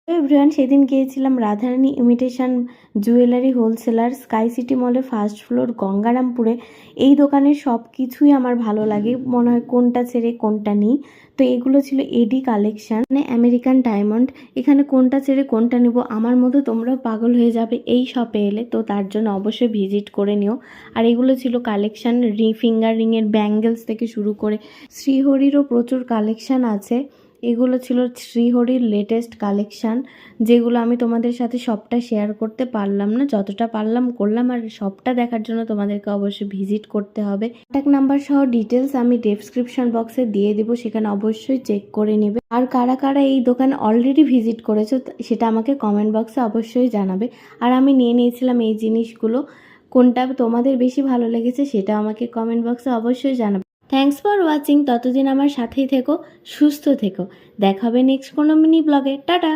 Everyone, সেদিন গিয়েছিলাম Radharani imitation jewellery wholesaler sky city মলে ফার্স্ট ফ্লোর গঙ্গারামপুরে। এই দোকানের সব কিছুই আমার ভালো লাগে, মনে হয় কোনটা ছেড়ে কোনটা নিই। তো এগুলো ছিল এডি কালেকশন, মানে আমেরিকান ডায়মন্ড। এখানে কোনটা ছেড়ে কোনটা নিব, আমার মতো তোমরাও পাগল হয়ে যাবে এই শপে এলে। তো তার জন্য অবশ্যই ভিজিট করে নিও। আর এগুলো ছিল কালেকশন, ফিঙ্গার রিংয়ের ব্যাঙ্গেলস থেকে শুরু করে শ্রীহরিরও প্রচুর কালেকশন আছে। এগুলো ছিল শ্রীহরির লেটেস্ট কালেকশান, যেগুলো আমি তোমাদের সাথে সবটা শেয়ার করতে পারলাম না, যতটা পারলাম করলাম। আর সবটা দেখার জন্য তোমাদেরকে অবশ্যই ভিজিট করতে হবে। কন্ট্যাক্ট নাম্বার সহ ডিটেলস আমি ডেসক্রিপশন বক্সে দিয়ে দেবো, সেখানে অবশ্যই চেক করে নেবে। আর কারা কারা এই দোকানে অলরেডি ভিজিট করেছো সেটা আমাকে কমেন্ট বক্সে অবশ্যই জানাবে। আর আমি নিয়ে নিয়েছিলাম এই জিনিসগুলো, কোনটা তোমাদের বেশি ভালো লেগেছে সেটা আমাকে কমেন্ট বক্সে অবশ্যই জানাবে। Thanks for watching. ততদিন আমার সাথেই থেকো, সুস্থ থেকো। দেখা হবে নেক্সট কোনো মিনি ব্লগে। টাটা।